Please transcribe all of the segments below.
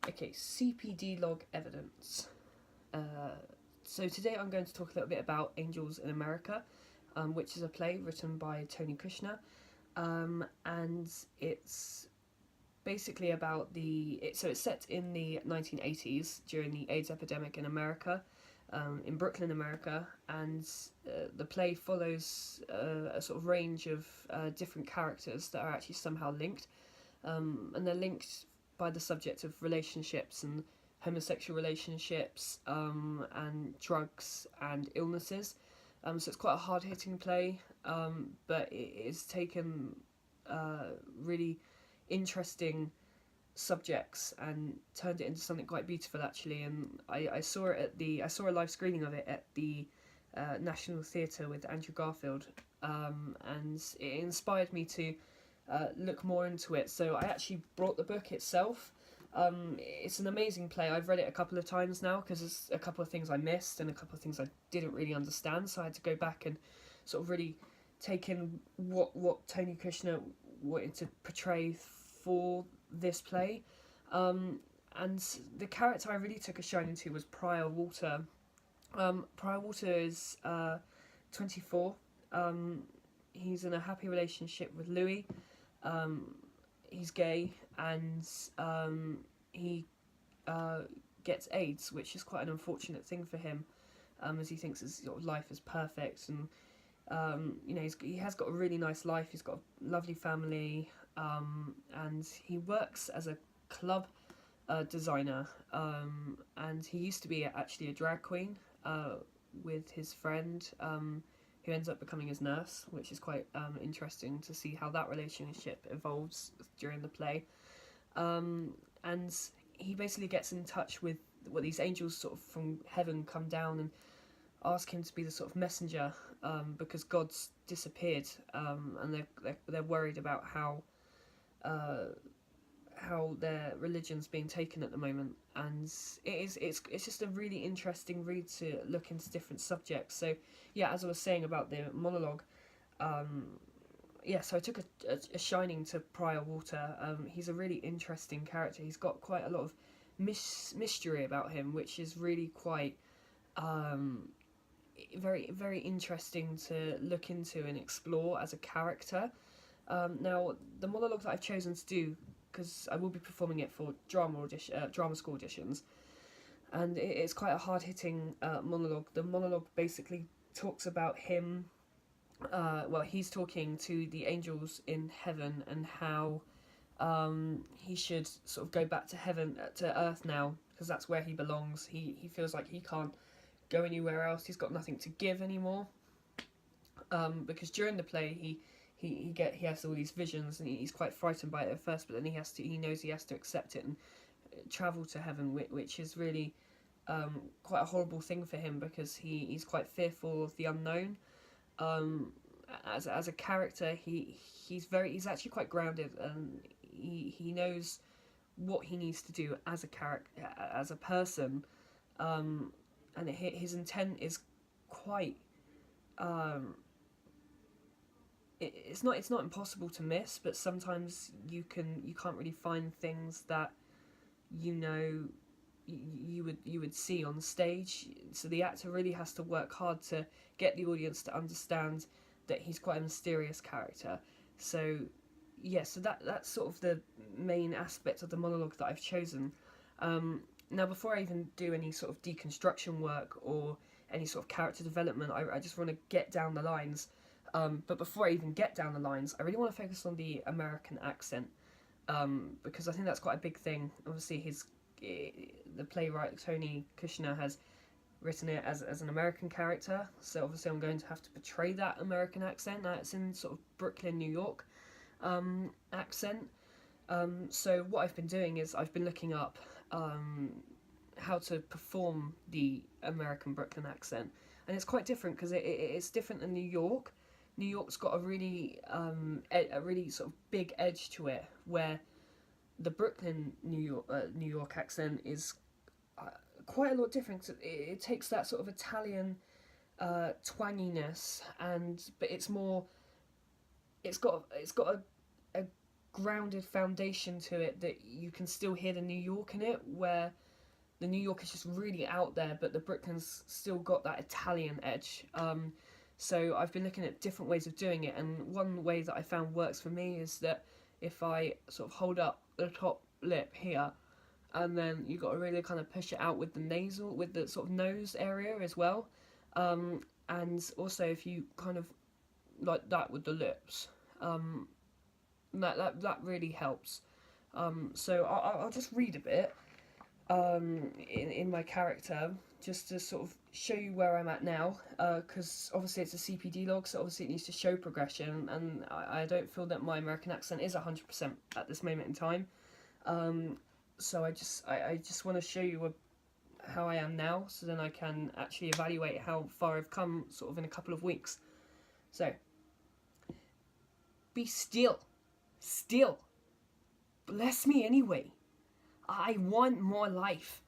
Okay, CPD log evidence. So today I'm going to talk a little bit about Angels in America, which is a play written by Tony Kushner, and it's basically about so it's set in the 1980s during the AIDS epidemic in America, in Brooklyn, America, and the play follows a sort of range of different characters that are actually somehow linked, and they're linked by the subject of relationships and homosexual relationships, and drugs and illnesses. So it's quite a hard hitting play, but it is taken really interesting subjects and turned it into something quite beautiful actually. And I saw it I saw a live screening of it at the National Theatre with Andrew Garfield, and it inspired me to look more into it. So I actually brought the book itself. It's an amazing play. I've read it a couple of times now because there's a couple of things I missed and a couple of things I didn't really understand. So I had to go back and sort of really take in what Tony Kushner wanted to portray for this play. And the character I really took a shine into was Prior Walter. Prior Walter is 24. He's in a happy relationship with Louis. He's gay, and he gets AIDS, which is quite an unfortunate thing for him, as he thinks his sort of life is perfect. And he has got a really nice life. He's got a lovely family, and he works as a club designer. And he used to be actually a drag queen with his friend, who ends up becoming his nurse, which is quite interesting to see how that relationship evolves during the play. And he basically gets in touch with these angels sort of from heaven come down and ask him to be the sort of messenger, because God's disappeared, and they're worried about how their religion's being taken at the moment. And it's just a really interesting read to look into different subjects. So yeah, as I was saying about the monologue, so I took a shining to Prior Walter. He's a really interesting character. He's got quite a lot of mystery about him, which is really quite very, very interesting to look into and explore as a character. Now, the monologue that I've chosen to do, because I will be performing it for drama school auditions, and it's quite a hard hitting monologue. The monologue basically talks about him. He's talking to the angels in heaven and how he should sort of go back to heaven, to earth now, because that's where he belongs. He feels like he can't go anywhere else. He's got nothing to give anymore. Because during the play he has all these visions, and he's quite frightened by it at first, but then he knows he has to accept it and travel to heaven, which is really quite a horrible thing for him, because he's quite fearful of the unknown. As a character, he's actually quite grounded, and he knows what he needs to do as a character, as a person, and his intent is quite. It's not impossible to miss, but sometimes you can't really find things that you would see on stage. So the actor really has to work hard to get the audience to understand that he's quite a mysterious character. So so that's sort of the main aspect of the monologue that I've chosen. Now, before I even do any sort of deconstruction work or any sort of character development, I just want to get down the lines. But before I even get down the lines, I really want to focus on the American accent, because I think that's quite a big thing. Obviously, the playwright Tony Kushner has written it as an American character, so obviously I'm going to have to portray that American accent. Now, it's in sort of Brooklyn, New York accent. So what I've been doing is I've been looking up how to perform the American Brooklyn accent, and it's quite different because it's different than New York. New York's got a really sort of big edge to it, where the Brooklyn New York accent is quite a lot different. It takes that sort of Italian twanginess, but it's got a grounded foundation to it that you can still hear the New York in it, where the New York is just really out there, but the Brooklyn's still got that Italian edge. So I've been looking at different ways of doing it, and one way that I found works for me is that if I sort of hold up the top lip here, and then you got to really kind of push it out with the nasal, with the sort of nose area as well, and also if you kind of like that with the lips, that really helps. So I'll just read a bit in my character, just to sort of show you where I'm at now, because obviously it's a CPD log, so obviously it needs to show progression, and I don't feel that my American accent is 100% at this moment in time. So I just want to show you how I am now, so then I can actually evaluate how far I've come sort of in a couple of weeks. So, be still, bless me anyway. I want more life.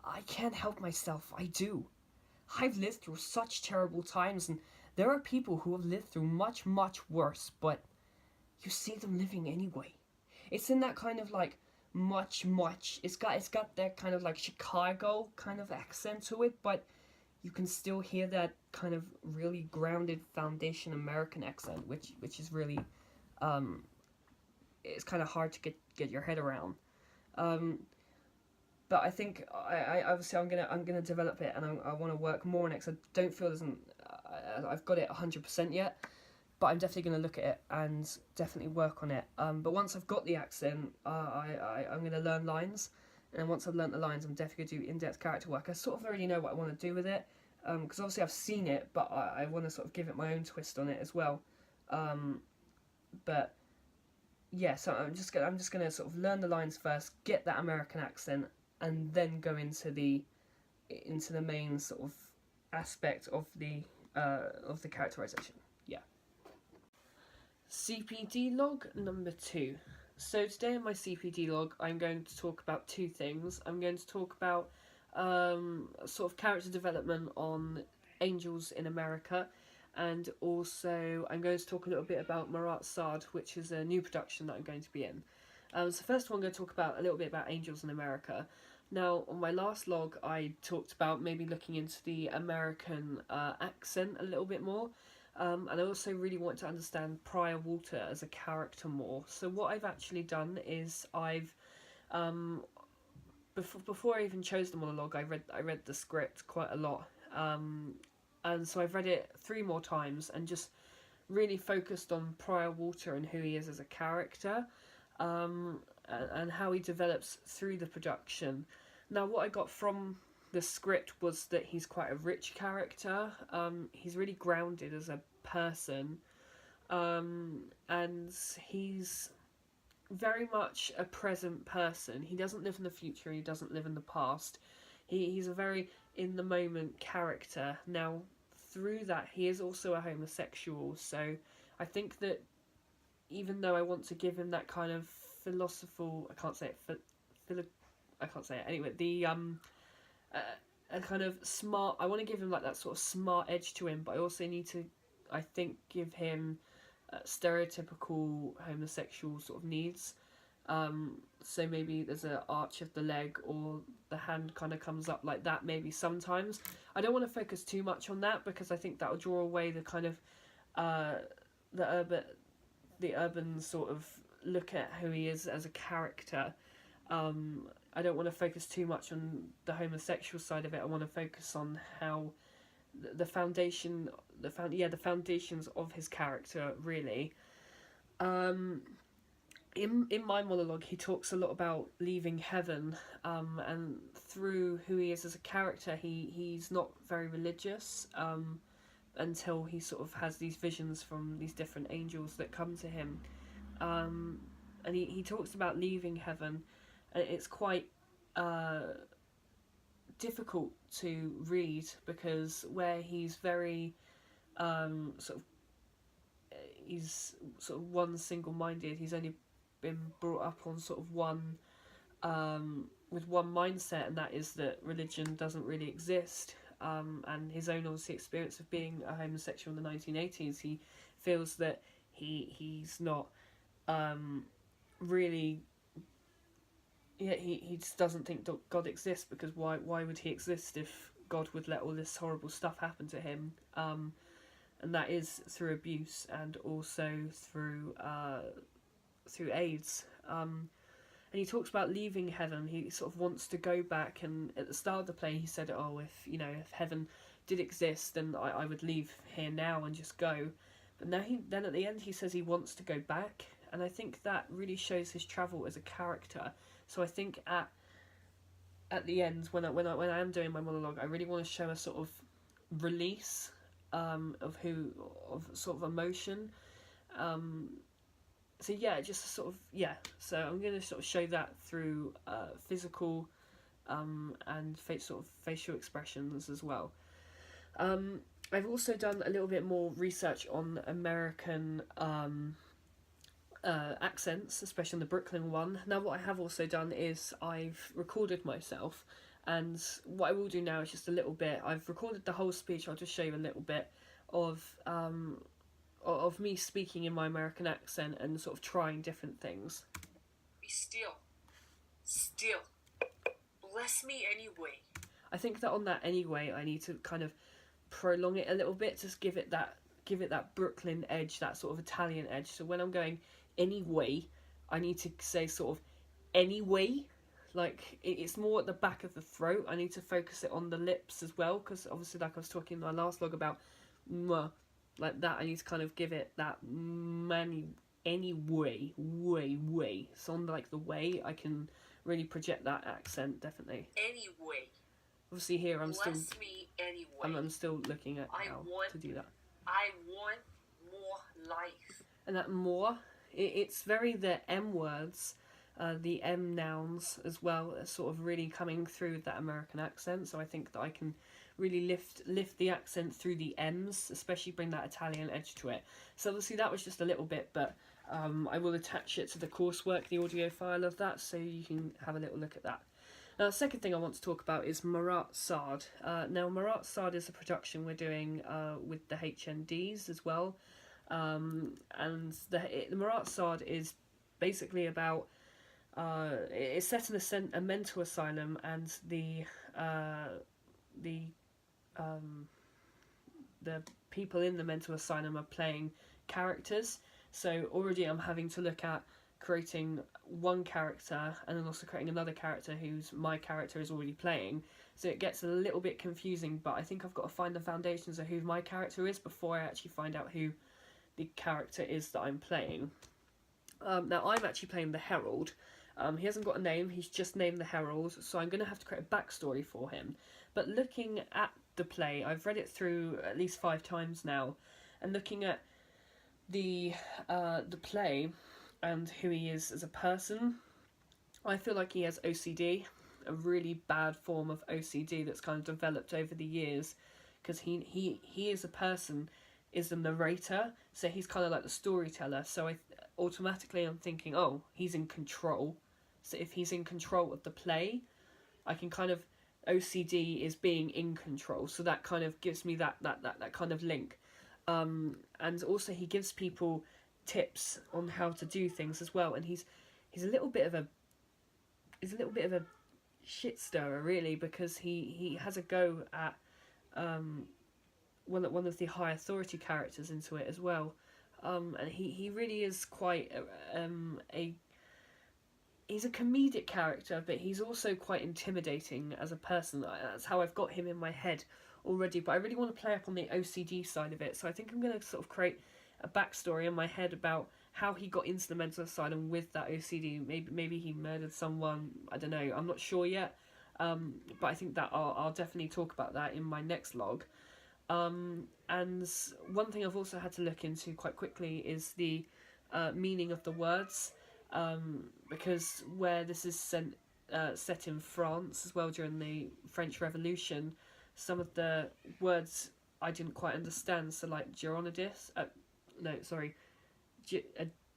I can't help myself, I do. I've lived through such terrible times, and there are people who have lived through much, much worse, but you see them living anyway. It's in that kind of like much. It's got that kind of like Chicago kind of accent to it, but you can still hear that kind of really grounded foundation American accent, which is really it's kind of hard to get your head around. But I think I obviously I'm gonna develop it, and I want to work more on it, because I don't feel I've got it 100% yet. But I'm definitely going to look at it and definitely work on it. But once I've got the accent, I'm going to learn lines. And once I've learnt the lines, I'm definitely going to do in-depth character work. I sort of already know what I want to do with it, because obviously I've seen it, but I want to sort of give it my own twist on it as well. But yeah, so I'm just going to sort of learn the lines first, get that American accent, and then go into the main sort of aspect of the characterization. Yeah. CPD log number 2. So today in my CPD log, I'm going to talk about two things. I'm going to talk about sort of character development on Angels in America, and also I'm going to talk a little bit about Marat Sard, which is a new production that I'm going to be in. So first of all, I'm going to talk about a little bit about Angels in America. Now, on my last log, I talked about maybe looking into the American accent a little bit more. And I also really want to understand Prior Walter as a character more. So what I've actually done is I've before I even chose the monologue, I read the script quite a lot, and so I've read it 3 more times and just really focused on Prior Walter and who he is as a character, and how he develops through the production. Now, what I got from the script was that he's quite a rich character. He's really grounded as a person, and he's very much a present person. He doesn't live in the future, he doesn't live in the past. He's a very in the moment character. Now, through that, he is also a homosexual, so I think that even though I want to give him that kind of philosophical, I can't say it anyway, the a kind of smart, I want to give him like that sort of smart edge to him, but I also need to, I think, give him stereotypical homosexual sort of needs. So maybe there's an arch of the leg, or the hand kind of comes up like that maybe sometimes. I don't want to focus too much on that, because I think that will draw away the kind of the urban sort of look at who he is as a character. I don't want to focus too much on the homosexual side of it. I want to focus on how the foundations of his character, really. In my monologue, he talks a lot about leaving heaven, and through who he is as a character, he's not very religious, until he sort of has these visions from these different angels that come to him, and he talks about leaving heaven, and it's quite difficult to read, because where he's very he's sort of one single-minded, he's only been brought up on sort of one with one mindset, and that is that religion doesn't really exist, and his own obviously experience of being a homosexual in the 1980s, he feels that he's not really, yeah, he just doesn't think God exists, because why would he exist if God would let all this horrible stuff happen to him? And that is through abuse, and also through AIDS. And he talks about leaving heaven. He sort of wants to go back, and at the start of the play he said, oh, if heaven did exist, then I would leave here now and just go. But now then at the end he says he wants to go back, and I think that really shows his travel as a character. So I think at the end, when I am doing my monologue, I really want to show a sort of release of sort of emotion. So yeah, just sort of, yeah. So I'm going to sort of show that through physical and sort of facial expressions as well. I've also done a little bit more research on American accents, especially on the Brooklyn one. Now what I have also done is I've recorded myself, and what I will do now is just a little bit. I've recorded the whole speech. I'll just show you a little bit of me speaking in my American accent and sort of trying different things. Be still. Still. Bless me anyway. I think that on that anyway, I need to kind of prolong it a little bit to give it that Brooklyn edge, that sort of Italian edge. So when I'm going anyway, I need to say sort of anyway, like it's more at the back of the throat. I need to focus it on the lips as well, because obviously, like I was talking in my last vlog about like that, I need to kind of give it that anyway, way. So on like the way, I can really project that accent, definitely. Anyway. Obviously here I'm Bless me anyway. I'm still looking at how to do that. I want more life. And that more, it's very the M words, the M nouns as well, are sort of really coming through with that American accent. So I think that I can really lift the accent through the M's, especially bring that Italian edge to it. So obviously that was just a little bit, but I will attach it to the coursework, the audio file of that, so you can have a little look at that. Now, the second thing I want to talk about is Marat Sade. Now, Marat Sade is a production we're doing with the HNDs as well. And the Marat Sade is basically about... it's set in a mental asylum, and the people in the mental asylum are playing characters. So already I'm having to look at creating one character and then also creating another character who's my character is already playing, so it gets a little bit confusing, but I think I've got to find the foundations of who my character is before I actually find out who the character is that I'm playing. Now I'm actually playing the Herald. He hasn't got a name, he's just named the Herald, so I'm going to have to create a backstory for him. But looking at the play, I've read it through at least 5 times now, and looking at the play and who he is as a person, I feel like he has OCD, a really bad form of OCD that's kind of developed over the years, because he is a person, is the narrator, so he's kind of like the storyteller. So automatically I'm thinking, oh, he's in control. So if he's in control of the play, I can kind of, OCD is being in control, so that kind of gives me that kind of link. And also he gives people tips on how to do things as well, and he's a little bit of a shit stirrer, really, because he has a go at one of the high authority characters into it as well, and he really is quite he's a comedic character, but he's also quite intimidating as a person. That's how I've got him in my head already, but I really want to play up on the OCD side of it, so I think I'm going to sort of create a backstory in my head about how he got into the mental asylum with that OCD. Maybe he murdered someone, I don't know, I'm not sure yet, but I think that I'll definitely talk about that in my next vlog. And one thing I've also had to look into quite quickly is the meaning of the words, because where this is set in France as well during the French Revolution, some of the words I didn't quite understand, so like Gironidist,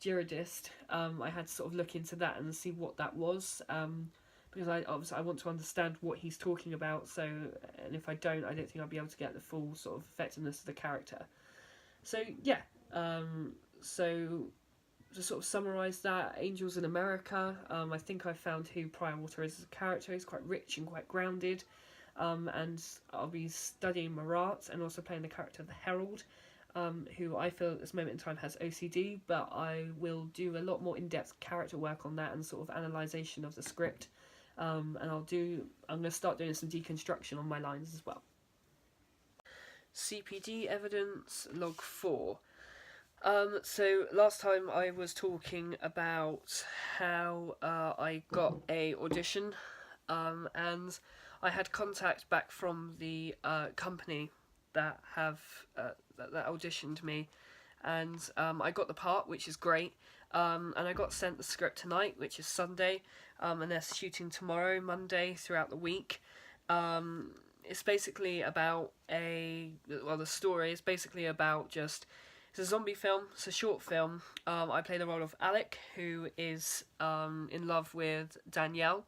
Girodist, I had to sort of look into that and see what that was, because I want to understand what he's talking about, so, and if I don't think I'll be able to get the full sort of effectiveness of the character. So yeah, so to sort of summarise that, Angels in America, I think I found who Priorwater is as a character. He's quite rich and quite grounded, and I'll be studying Marat and also playing the character of the Herald, who I feel at this moment in time has OCD, but I will do a lot more in-depth character work on that and sort of analysation of the script, and I'm going to start doing some deconstruction on my lines as well. CPD evidence, log 4. So last time I was talking about how I got a audition, and I had contact back from the company that that auditioned me, and I got the part, which is great. And I got sent the script tonight, which is Sunday, and they're shooting tomorrow, Monday, throughout the week. It's basically about the story is basically about it's a zombie film, it's a short film. I play the role of Alec, who is in love with Danielle,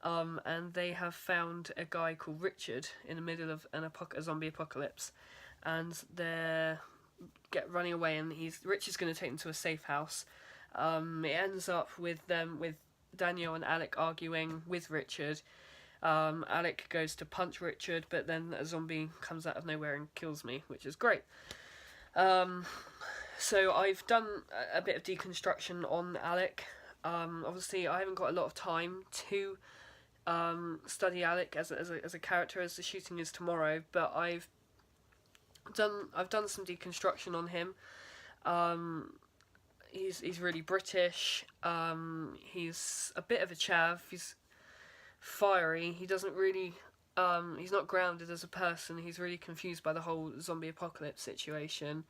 and they have found a guy called Richard in the middle of a zombie apocalypse, and they're running away, and Richard's going to take them to a safe house. It ends up with Danielle and Alec arguing with Richard. Alec goes to punch Richard, but then a zombie comes out of nowhere and kills me, which is great. So I've done a bit of deconstruction on Alec. Obviously, I haven't got a lot of time to study Alec as a character, as the shooting is tomorrow. But I've done some deconstruction on him. He's really British. He's a bit of a chav. He's fiery. He doesn't really. He's not grounded as a person. He's really confused by the whole zombie apocalypse situation,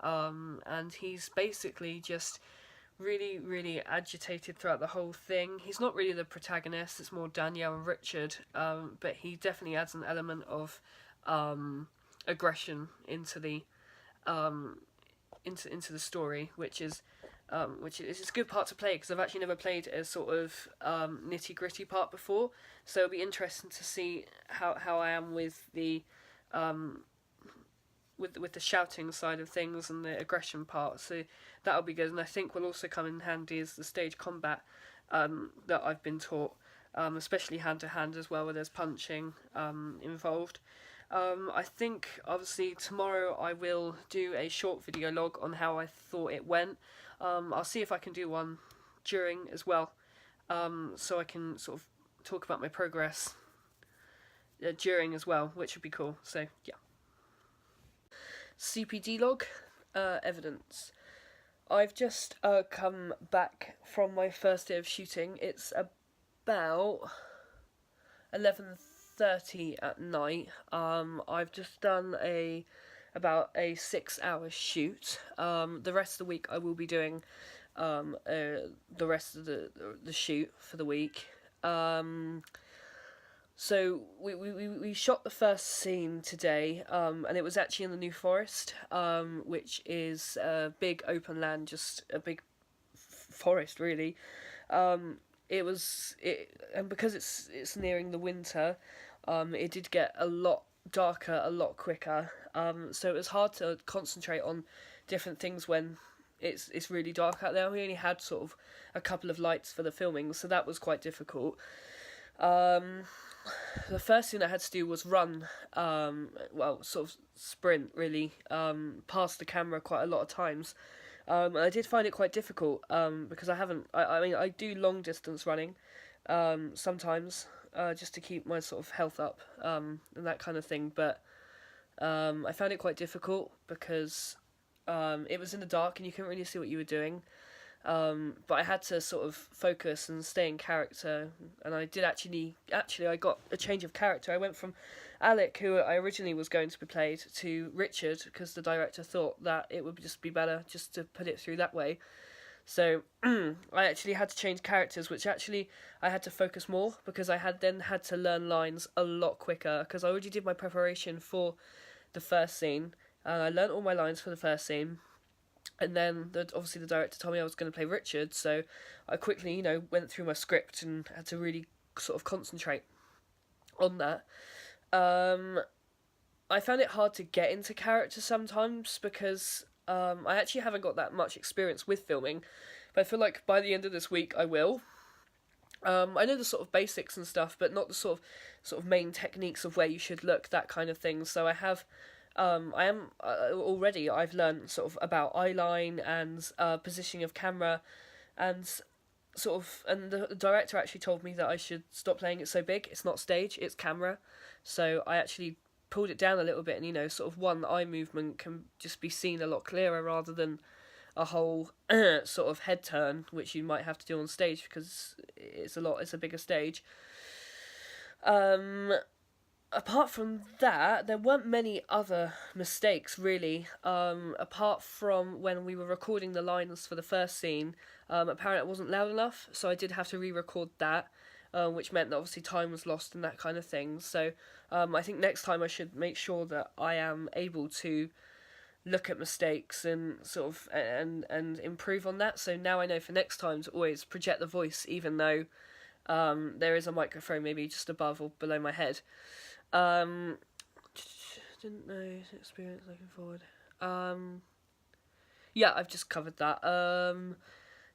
and he's basically just really, really agitated throughout the whole thing. He's not really the protagonist. It's more Danielle and Richard, but he definitely adds an element of aggression into the into the story, which is a good part to play, because I've actually never played a sort of nitty gritty part before, so it'll be interesting to see how I am with the with the shouting side of things and the aggression part. So that'll be good, and I think will also come in handy as the stage combat that I've been taught, especially hand to hand as well, where there's punching involved. I think obviously tomorrow I will do a short video log on how I thought it went. I'll see if I can do one during as well, so I can sort of talk about my progress during as well, which would be cool. So yeah. CPD log, evidence. I've just come back from my first day of shooting. It's about 11:30 at night. I've just done about a 6-hour shoot. The rest of the week I will be doing the rest of the shoot for the week. So we shot the first scene today, and it was actually in the New Forest, which is a big open land, just a big forest really. And because it's nearing the winter, it did get a lot darker a lot quicker, so it was hard to concentrate on different things when it's really dark out there. We only had sort of a couple of lights for the filming, so that was quite difficult. The first thing I had to do was run, sort of sprint really, past the camera quite a lot of times. I did find it quite difficult, because I do long distance running sometimes, just to keep my sort of health up, and that kind of thing, but I found it quite difficult because it was in the dark and you couldn't really see what you were doing, but I had to sort of focus and stay in character, and I did actually I got a change of character. I went from Alec, who I originally was going to be played, to Richard, because the director thought that it would just be better just to put it through that way. So I actually had to change characters, which actually I had to focus more, because I had to learn lines a lot quicker, because I already did my preparation for the first scene, and I learnt all my lines for the first scene, and then obviously the director told me I was going to play Richard, so I quickly, went through my script and had to really sort of concentrate on that. I found it hard to get into character sometimes, because I actually haven't got that much experience with filming, but I feel like by the end of this week I will. I know the sort of basics and stuff, but not the sort of main techniques of where you should look, that kind of thing. So I am already. I've learned sort of about eye line and positioning of camera, and and the director actually told me that I should stop playing it so big. It's not stage, it's camera. So I actually pulled it down a little bit, and sort of one eye movement can just be seen a lot clearer rather than a whole sort of head turn, which you might have to do on stage because it's a bigger stage. Apart from that, there weren't many other mistakes really. Apart from when we were recording the lines for the first scene, apparently it wasn't loud enough, so I did have to re-record that, which meant that obviously time was lost and that kind of thing. So I think next time I should make sure that I am able to look at mistakes and sort of and improve on that. So now I know for next time to always project the voice, even though there is a microphone maybe just above or below my head. Didn't know experience looking forward. Yeah, I've just covered that.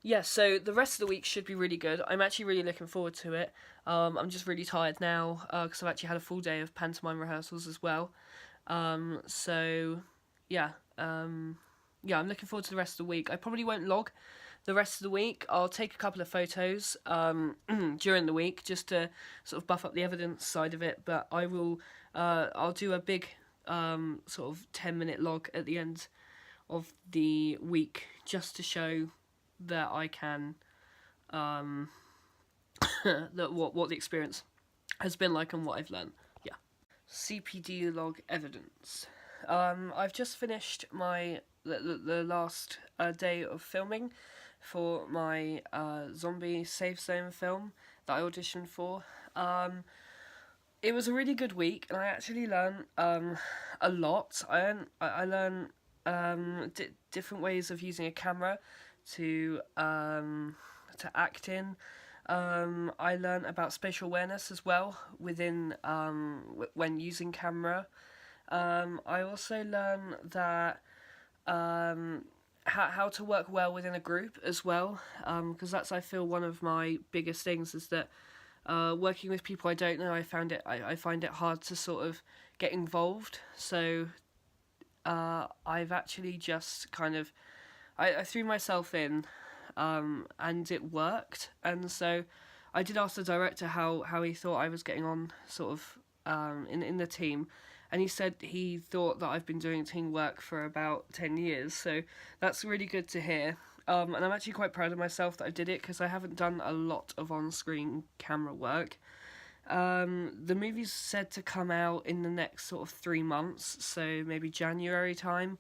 Yeah, so the rest of the week should be really good. I'm actually really looking forward to it. I'm just really tired now because I've actually had a full day of pantomime rehearsals as well. So yeah, I'm looking forward to the rest of the week. I probably won't log the rest of the week. I'll take a couple of photos during the week just to sort of buff up the evidence side of it, but I'll do a big sort of 10-minute log at the end of the week just to show that I can that what the experience has been like and what I've learned. Yeah. CPD log evidence. I've just finished the last day of filming for my zombie safe zone film that I auditioned for. It was a really good week, and I actually learned a lot. I learned different ways of using a camera to act in. I learned about spatial awareness as well within when using camera. I also learned that how to work well within a group as well, because that's, I feel, one of my biggest things is that working with people I don't know, I find it hard to sort of get involved. So I've actually just kind of I threw myself in, and it worked. And so I did ask the director how he thought I was getting on sort of in the team. And he said he thought that I've been doing teamwork for about 10 years. So that's really good to hear. And I'm actually quite proud of myself that I did it because I haven't done a lot of on-screen camera work. The movie's said to come out in the next sort of 3 months, so maybe January time.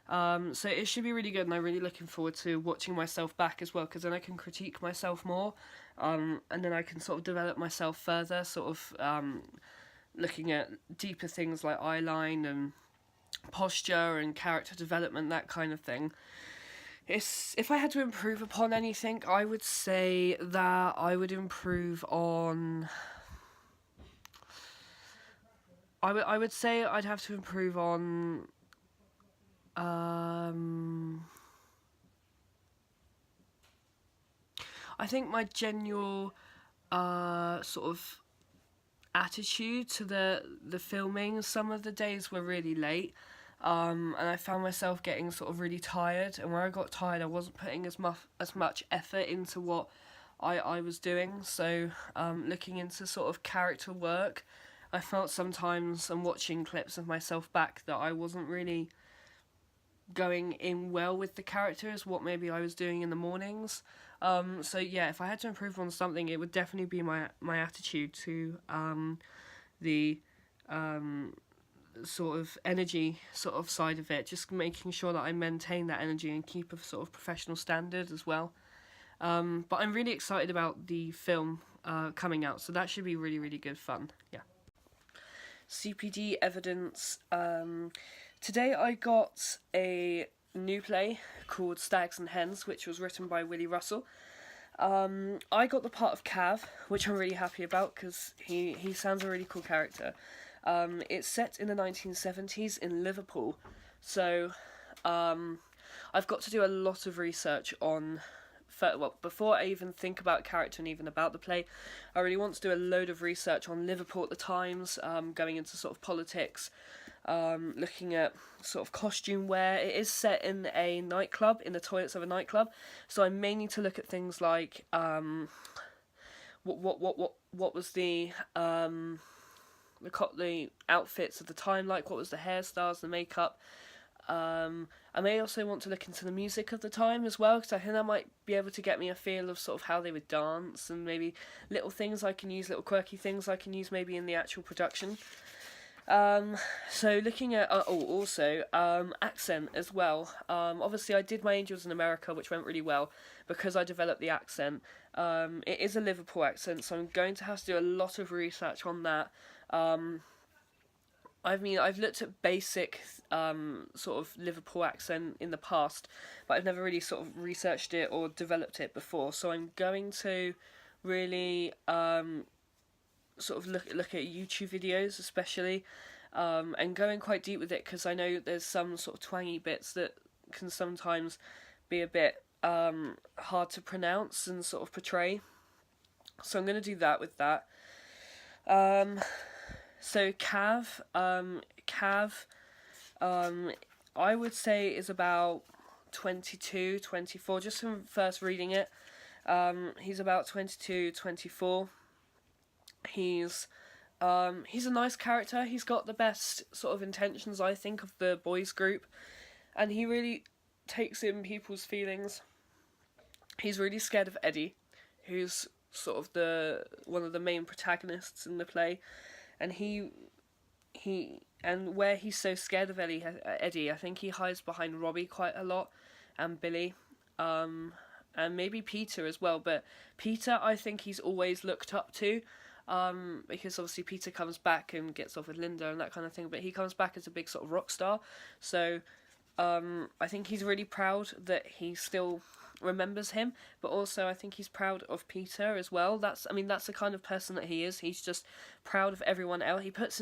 So it should be really good, and I'm really looking forward to watching myself back as well, because then I can critique myself more, and then I can sort of develop myself further, sort of looking at deeper things like eye line and posture and character development, that kind of thing. If I had to improve upon anything, I would say that I would improve on... I would say I'd have to improve on... I think my general sort of attitude to the filming. Some of the days were really late, and I found myself getting sort of really tired, and where I got tired I wasn't putting as much effort into what I was doing. So looking into sort of character work, I felt sometimes, and watching clips of myself back, that I wasn't really going in well with the characters, what maybe I was doing in the mornings. So yeah, if I had to improve on something, it would definitely be my attitude to the sort of energy sort of side of it, just making sure that I maintain that energy and keep a sort of professional standard as well. But I'm really excited about the film coming out, so that should be really, really good fun. Yeah. CPD evidence. Today I got a new play called Stags and Hens, which was written by Willie Russell. I got the part of Cav, which I'm really happy about because he sounds a really cool character. It's set in the 1970s in Liverpool, so I've got to do a lot of research on, well, before I even think about character and even about the play, I really want to do a load of research on Liverpool at the times, going into sort of politics, looking at sort of costume wear. It is set in a nightclub, in the toilets of a nightclub, so I may need to look at things like what was the outfits of the time like, what was the hairstyles, the makeup. I may also want to look into the music of the time as well, because I think that might be able to get me a feel of sort of how they would dance, and maybe little things I can use, little quirky things I can use maybe in the actual production. So looking at also accent as well. Obviously I did my Angels in America, which went really well because I developed the accent. It is a Liverpool accent, so I'm going to have to do a lot of research on that. I've looked at basic sort of Liverpool accent in the past, but I've never really sort of researched it or developed it before. So I'm going to really sort of look at YouTube videos especially, and going quite deep with it, because I know there's some sort of twangy bits that can sometimes be a bit hard to pronounce and sort of portray. So I'm going to do that with that. So Cav, I would say is about 22, 24, just from first reading it. He's about 22, 24. He's a nice character. He's got the best sort of intentions, I think, of the boys group, and he really takes in people's feelings. He's really scared of Eddie, who's sort of one of the main protagonists in the play, and and where he's so scared of Eddie, I think he hides behind Robbie quite a lot, and Billy, and maybe Peter as well. But Peter, I think he's always looked up to, because obviously Peter comes back and gets off with Linda and that kind of thing, but he comes back as a big sort of rock star. So I think he's really proud that he still remembers him, but also I think he's proud of Peter as well. That's the kind of person that he is. He's just proud of everyone else. He puts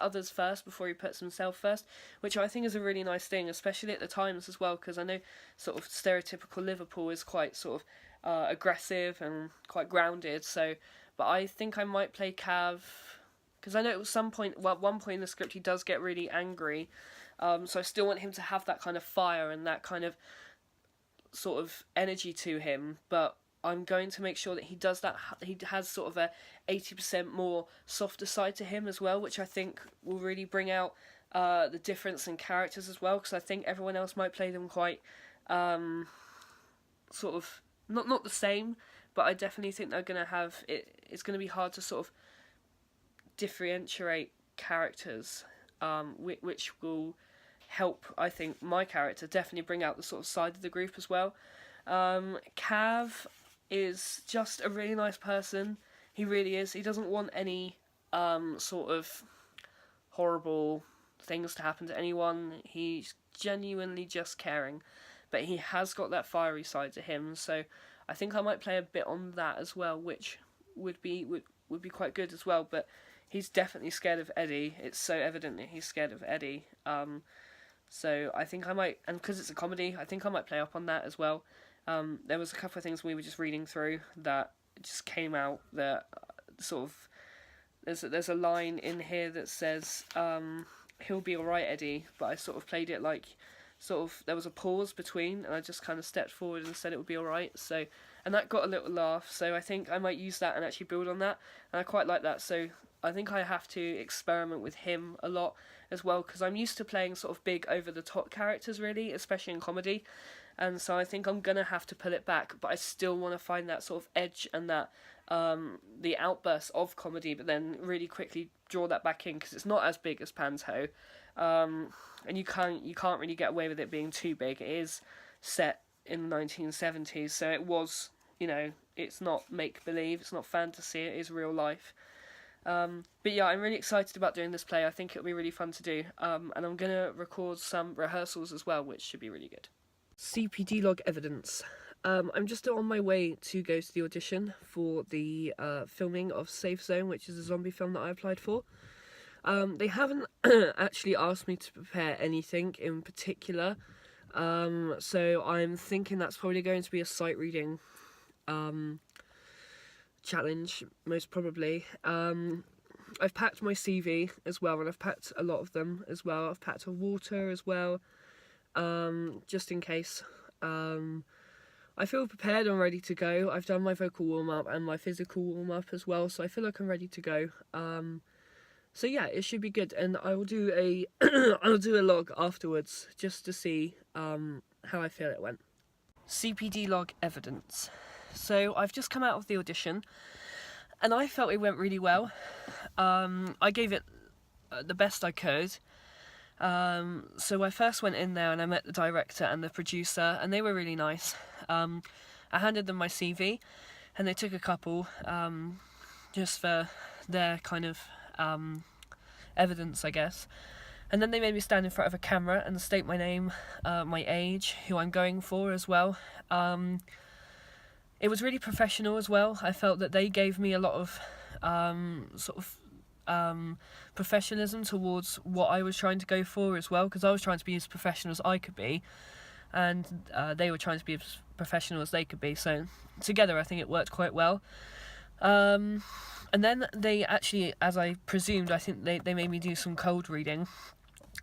others first before he puts himself first, which I think is a really nice thing, especially at the times as well, because I know sort of stereotypical Liverpool is quite sort of aggressive and quite grounded. So, but I think I might play Cav, because I know at one point in the script he does get really angry. So I still want him to have that kind of fire and that kind of sort of energy to him, but I'm going to make sure that he does that. He has sort of a 80% more softer side to him as well, which I think will really bring out the difference in characters as well, because I think everyone else might play them quite sort of not the same, but I definitely think they're going to have it. It's going to be hard to sort of differentiate characters, which will help, I think, my character definitely bring out the sort of side of the group as well. Cav is just a really nice person. He really is. He doesn't want any sort of horrible things to happen to anyone. He's genuinely just caring, but he has got that fiery side to him. So I think I might play a bit on that as well, which would be quite good as well. But he's definitely scared of Eddie. It's so evident that he's scared of Eddie. So I think I might, and because it's a comedy, I think I might play up on that as well. There was a couple of things we were just reading through that just came out that sort of, there's a line in here that says, he'll be alright, Eddie, but I sort of played it like, sort of, there was a pause between, and I just kind of stepped forward and said it would be alright, so, and that got a little laugh, so I think I might use that and actually build on that, and I quite like that. So I think I have to experiment with him a lot as well, because I'm used to playing sort of big over-the-top characters, really, especially in comedy, and so I think I'm going to have to pull it back, but I still want to find that sort of edge and that the outburst of comedy, but then really quickly draw that back in, because it's not as big as Panto, and you can't really get away with it being too big. It is set in the 1970s, so it was, it's not make-believe, it's not fantasy, it is real life. But yeah, I'm really excited about doing this play. I think it'll be really fun to do, and I'm going to record some rehearsals as well, which should be really good. CPD log evidence. I'm just on my way to go to the audition for the filming of Safe Zone, which is a zombie film that I applied for. They haven't actually asked me to prepare anything in particular. So I'm thinking that's probably going to be a sight reading challenge, most probably. I've packed my CV as well, and I've packed a lot of them as well. I've packed a water as well, just in case. I feel prepared and ready to go. I've done my vocal warm-up and my physical warm-up as well, so I feel like I'm ready to go. So yeah, it should be good, and I will do a I'll do a log afterwards just to see how I feel it went. CPD log evidence. So I've just come out of the audition, and I felt it went really well. I gave it the best I could. So I first went in there and I met the director and the producer, and they were really nice. I handed them my CV, and they took a couple just for their kind of evidence, I guess. And then they made me stand in front of a camera and state my name, my age, who I'm going for as well. It was really professional as well. I felt that they gave me a lot of professionalism towards what I was trying to go for as well, because I was trying to be as professional as I could be, and they were trying to be as professional as they could be. So together I think it worked quite well. And then they actually, as I presumed, I think they made me do some cold reading.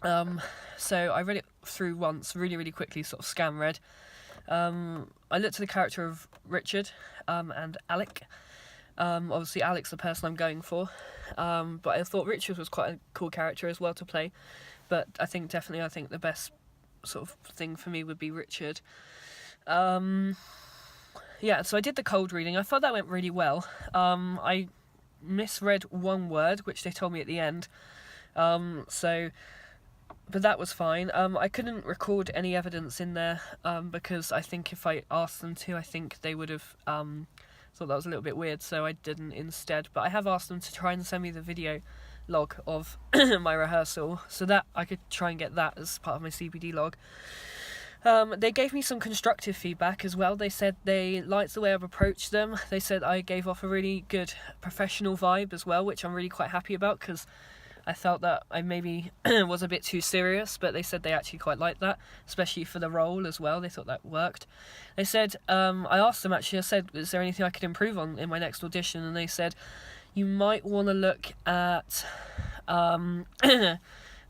So I read it through once, really quickly, sort of scan read. I looked at the character of Richard and Alec. Obviously Alec's the person I'm going for, but I thought Richard was quite a cool character as well to play. But I think the best sort of thing for me would be Richard. Yeah, so I did the cold reading. I thought that went really well. I misread one word, which they told me at the end. But that was fine. I couldn't record any evidence in there because I think if I asked them to, I think they would have thought that was a little bit weird, so I didn't instead. But I have asked them to try and send me the video log of my rehearsal, so that I could try and get that as part of my CPD log. They gave me some constructive feedback as well. They said they liked the way I've approached them. They said I gave off a really good professional vibe as well, which I'm really quite happy about, because I felt that I maybe was a bit too serious, but they said they actually quite liked that, especially for the role as well. They thought that worked. They said, I asked them actually, I said, is there anything I could improve on in my next audition? And they said, you might want to look at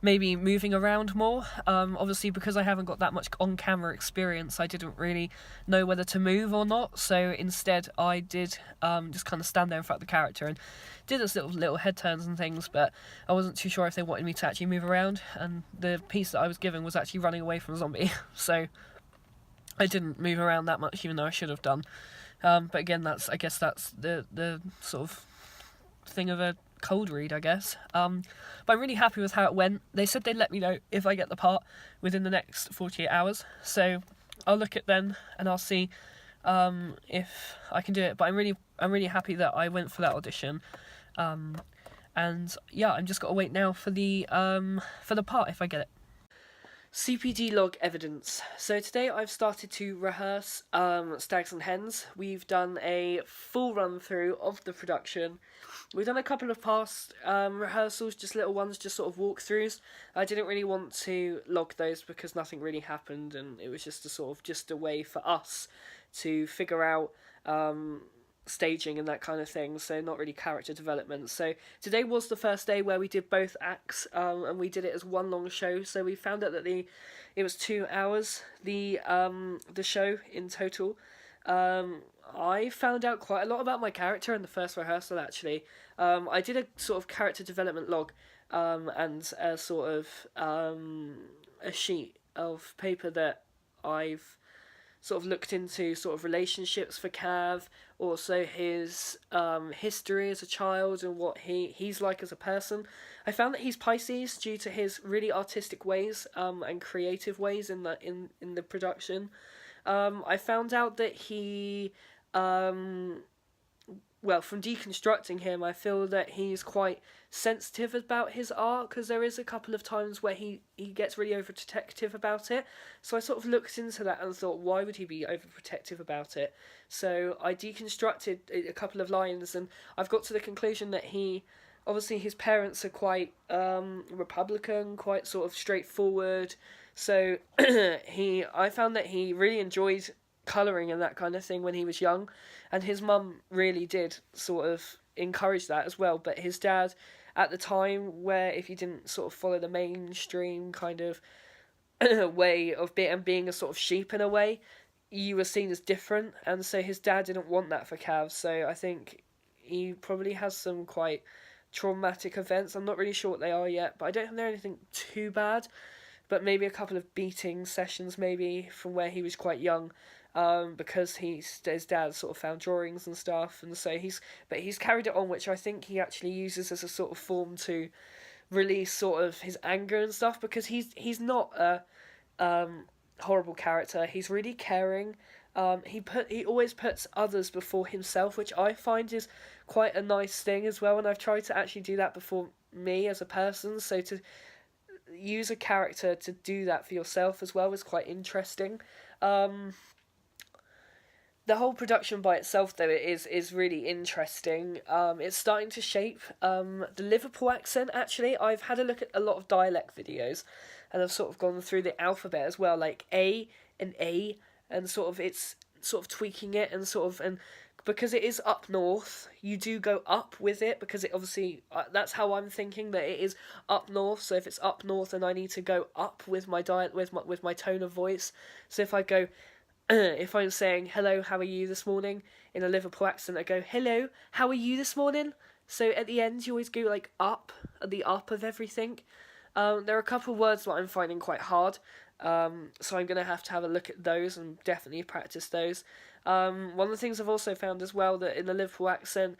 maybe moving around more. Obviously, because I haven't got that much on-camera experience, I didn't really know whether to move or not. So instead, I did just kind of stand there in front of the character and did this little head turns and things. But I wasn't too sure if they wanted me to actually move around. And the piece that I was given was actually running away from a zombie. So I didn't move around that much, even though I should have done. But again, I guess that's the sort of thing of a cold read, I guess. But I'm really happy with how it went. They said they'd let me know if I get the part within the next 48 hours. So I'll look at then and I'll see if I can do it. But I'm really happy that I went for that audition. And yeah, I'm just gotta wait now for the part if I get it. CPD log evidence. So today I've started to rehearse Stags and Hens. We've done a full run through of the production. We've done a couple of past rehearsals, just little ones, just sort of walkthroughs. I didn't really want to log those because nothing really happened, and it was just a way for us to figure out staging and that kind of thing, so not really character development. So today was the first day where we did both acts, and we did it as one long show. So we found out that it was 2 hours, the show in total. I found out quite a lot about my character in the first rehearsal, actually. I did a sort of character development log, and a sort of a sheet of paper that I've sort of looked into sort of relationships for Cav, also his history as a child and what he's like as a person. I found that he's Pisces due to his really artistic ways and creative ways in the production. I found out that he well, from deconstructing him, I feel that he's quite sensitive about his art, because there is a couple of times where he gets really overprotective about it. So I sort of looked into that and thought, why would he be overprotective about it? So I deconstructed a couple of lines, and I've got to the conclusion that he obviously his parents are quite Republican, quite sort of straightforward. So I found that he really enjoyed colouring and that kind of thing when he was young, and his mum really did sort of encourage that as well. But his dad, at the time, where if you didn't sort of follow the mainstream kind of way of being a sort of sheep in a way, you were seen as different, and so his dad didn't want that for Cav. So I think he probably has some quite traumatic events. I'm not really sure what they are yet, but I don't think they're anything too bad. But maybe a couple of beating sessions, maybe from where he was quite young, because his dad sort of found drawings and stuff, and so he's carried it on, which I think he actually uses as a sort of form to release sort of his anger and stuff, because he's not a horrible character. He's really caring. He always puts others before himself, which I find is quite a nice thing as well. And I've tried to actually do that before me as a person. So to use a character to do that for yourself as well is quite interesting. The whole production by itself, though, is really interesting. It's starting to shape the Liverpool accent. Actually, I've had a look at a lot of dialect videos, and I've sort of gone through the alphabet as well, like A and A, and sort of it's sort of tweaking it and sort of and because it is up north, you do go up with it because it obviously that's how I'm thinking that it is up north. So if it's up north, then I need to go up with my diet with my tone of voice. So if I go. If I'm saying, hello, how are you this morning, in a Liverpool accent, I go, hello, how are you this morning? So at the end, you always go, like, up, at the up of everything. There are a couple of words that I'm finding quite hard, so I'm going to have a look at those and definitely practice those. One of the things I've also found as well, that in the Liverpool accent,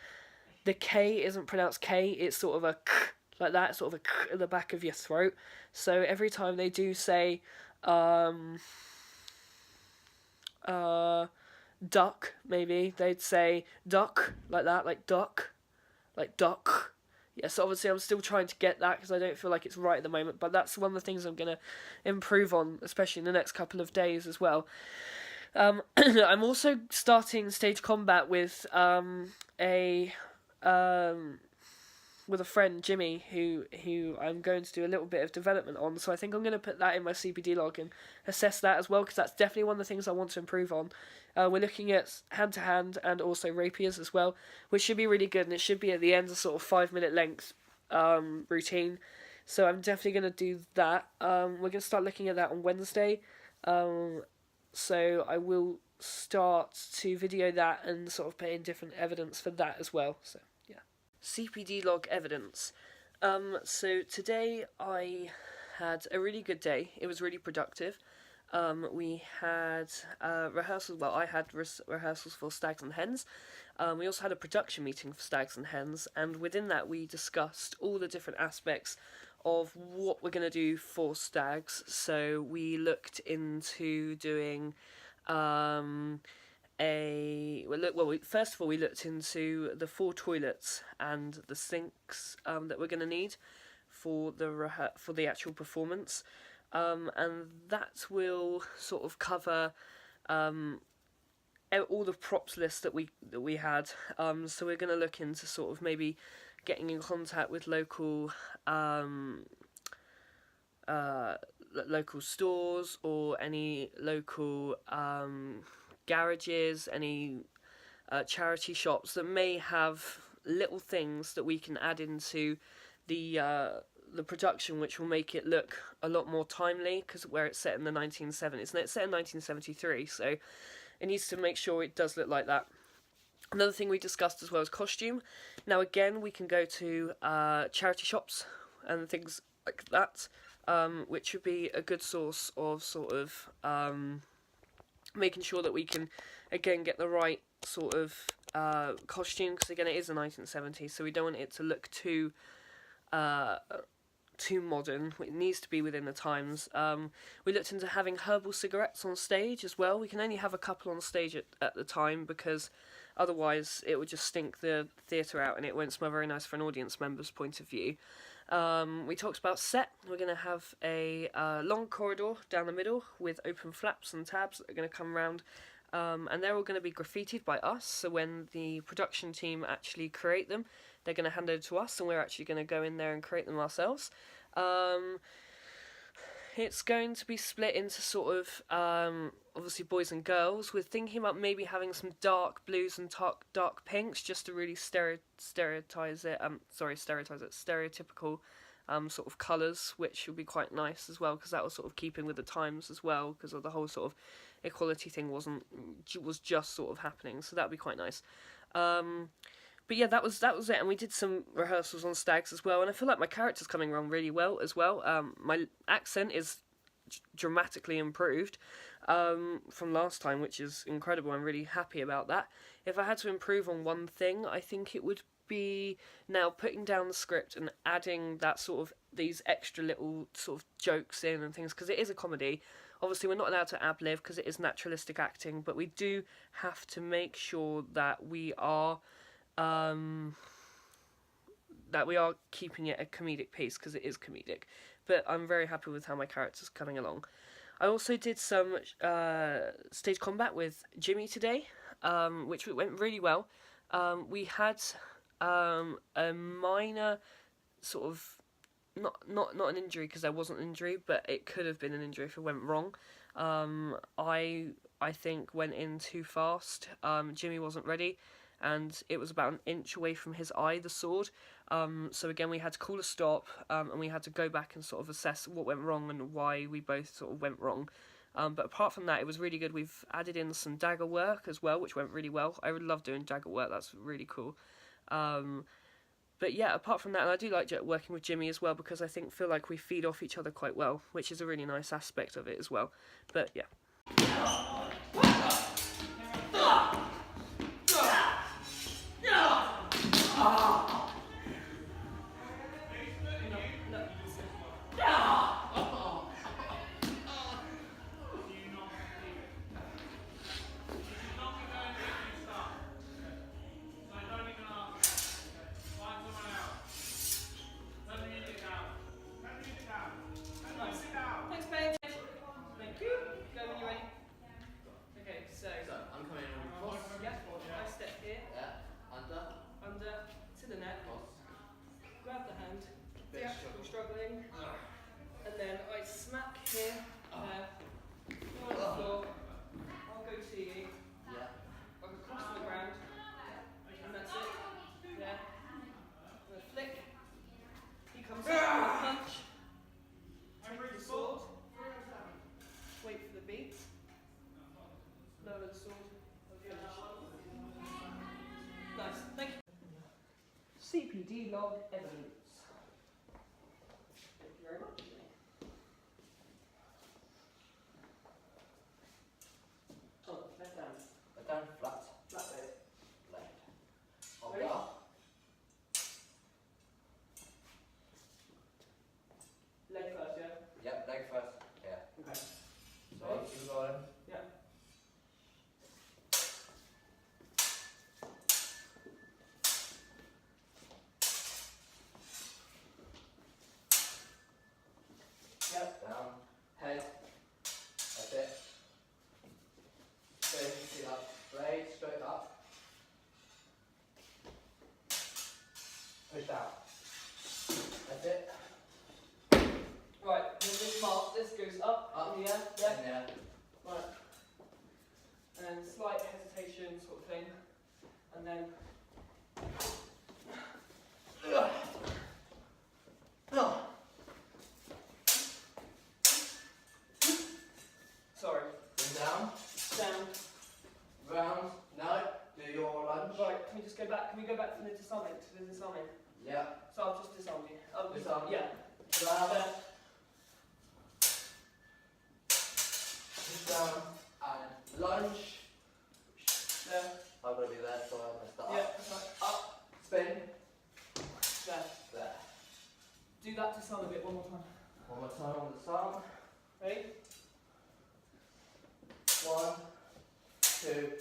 the K isn't pronounced K, it's sort of a k, like that, sort of a k at the back of your throat. So every time they do say, duck, maybe they'd say duck like that, like duck, like duck. Yes, obviously I'm still trying to get that because I don't feel like it's right at the moment, but that's one of the things I'm going to improve on, especially in the next couple of days as well. I'm also starting stage combat with with a friend, Jimmy, who I'm going to do a little bit of development on. So I think I'm going to put that in my CPD log and assess that as well, because that's definitely one of the things I want to improve on. We're looking at hand-to-hand and also rapiers as well, which should be really good, and it should be at the end a sort of 5-minute length routine. So I'm definitely going to do that. We're going to start looking at that on Wednesday. So I will start to video that and sort of put in different evidence for that as well. So yeah. CPD log evidence. So today I had a really good day. It was really productive. We had rehearsals. Well, I had rehearsals for Stags and Hens. We also had a production meeting for Stags and Hens, and within that we discussed all the different aspects of what we're going to do for Stags. So we looked into doing first of all we looked into the 4 toilets and the sinks that we're going to need for the actual performance, and that will sort of cover all the props list that we had. So we're going to look into sort of maybe getting in contact with local local stores or any local garages, any charity shops that may have little things that we can add into the production, which will make it look a lot more timely, because where it's set in the 1970s, and it's set in 1973, so it needs to make sure it does look like that. Another thing we discussed as well is costume. Now again, we can go to charity shops and things like that, which would be a good source of sort of making sure that we can again get the right sort of costume, because again it is the 1970s, so we don't want it to look too modern. It needs to be within the times. We looked into having herbal cigarettes on stage as well. We can only have a couple on stage at the time, because otherwise it would just stink the theatre out and it won't smell very nice for an audience member's point of view. We talked about set. We're going to have a long corridor down the middle with open flaps and tabs that are going to come around, and they're all going to be graffitied by us, so when the production team actually create them, they're going to hand over to us, and we're actually going to go in there and create them ourselves. It's going to be split into sort of obviously boys and girls. We're thinking about maybe having some dark blues and dark pinks, just to really stereotypize it. Stereotypical sort of colours, which would be quite nice as well, because that was sort of keeping with the times as well, because of the whole sort of equality thing was just sort of happening. So that would be quite nice. But yeah, that was it, and we did some rehearsals on Stags as well, and I feel like my character's coming along really well as well. My accent is dramatically improved from last time, which is incredible. I'm really happy about that. If I had to improve on one thing, I think it would be now putting down the script and adding that sort of these extra little sort of jokes in and things, because it is a comedy. Obviously, we're not allowed to ad-lib because it is naturalistic acting, but we do have to make sure that we are keeping it a comedic piece, because it is comedic. But I'm very happy with how my character's coming along. I also did some stage combat with Jimmy today, which went really well. We had a minor sort of not an injury, because there wasn't an injury, but it could have been an injury if it went wrong. I think went in too fast. Jimmy wasn't ready, and it was about an inch away from his eye, the sword. So again, we had to call a stop, and we had to go back and sort of assess what went wrong and why we both sort of went wrong. But apart from that, it was really good. We've added in some dagger work as well, which went really well. I really love doing dagger work. That's really cool. But yeah, apart from that, and I do like working with Jimmy as well, because I feel like we feed off each other quite well, which is a really nice aspect of it as well. But yeah. And then I smack here, there, you're on the floor, I'll go to you, I'll go across the ground, and that's it, there, and a flick, he comes up with a punch, take the sword, wait for the beat, lower the sword, and finish. Nice, thank you. CPD log evidence. Thank you very much. Down, flat. Flat bit. Left. Ready? Up. Leg first, yeah? Yep, leg first. Yeah. Okay. So you go in. Yeah. Yep. Down. Head. That's it. So you can see that blade straight up. Push down. That's it. Right, then this mark, this goes up, Up. in the air, yeah? And there. Right. And slight hesitation sort of thing. And then sorry. Bring down. Down. Round. No. Do your lunge. Right, can we just go back? Can we go back from the disarming to the disarming? Yeah. So I'll just disarm you. Disarm. Yeah. Grab. There. Push down. And lunge. There. I'm going to be there, so I messed that Yeah, up. that's right. Up. Spin. There. There. Do that disarm a bit one more time. One more time on the side. Ready? 1, 2,